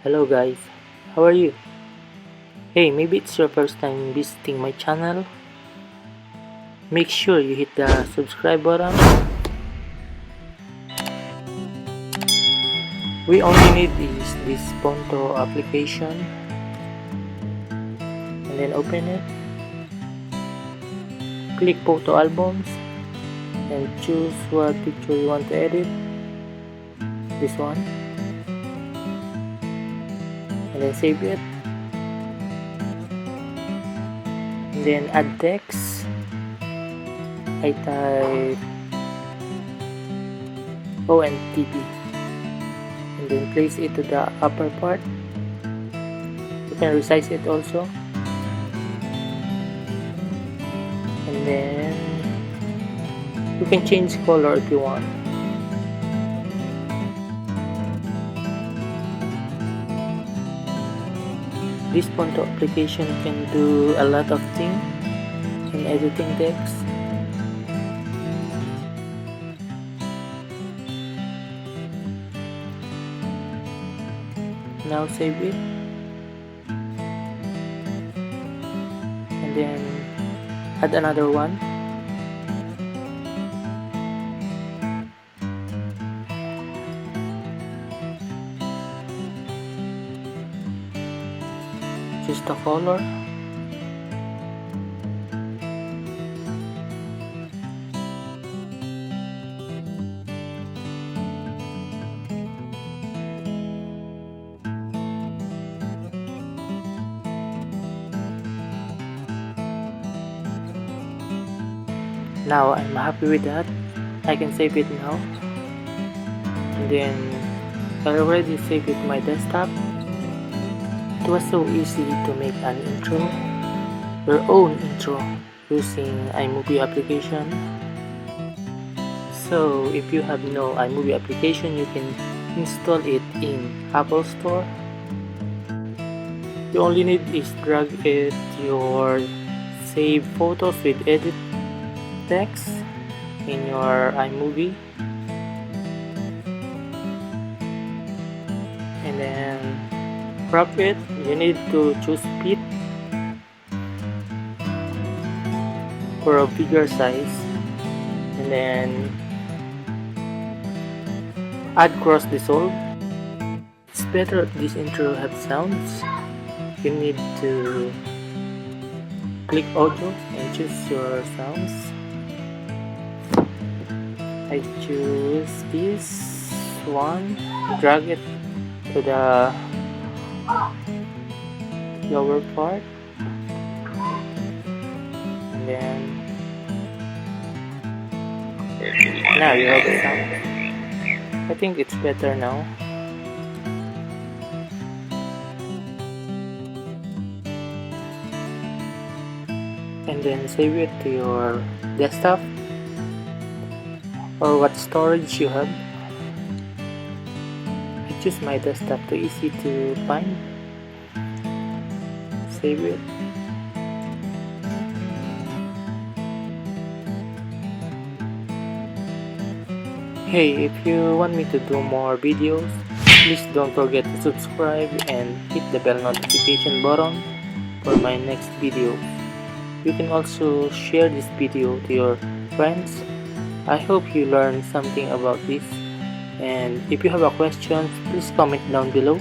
Hello guys, how are you? Hey, maybe it's your first time visiting my channel. Make sure you hit the subscribe button. We only need is this phonto application, and then open it. Click photo albums and choose what picture you want to edit. This one, and then save it. And then add text. I type ONTB and then place it to the upper part. You can resize it also, and then you can change color if you want. This phonto application can do a lot of things in editing text. Now save it, and then add another one. Choose the color. Now I'm happy with that. I can save it now. And then I already saved it to my desktop. It was so easy to make an intro, your own intro, using iMovie application. So if you have no iMovie application, you can install it in Apple Store. You only need is drag it your saved photos with edit text in your iMovie, and then crop it. You need to choose fit for a bigger size, and then add cross dissolve. It's better if this intro have sounds. You need to click audio and choose your sounds. I choose this one, drag it to the lower part, and then now you have a sound. I think it's better now. And then save it to your desktop or what storage you have. I choose my desktop too easy to find. Save it. Hey, if you want me to do more videos, please don't forget to subscribe and hit the bell notification button for my next video. You can also share this video to your friends. I hope you learned something about this, and if you have a question, please comment down below.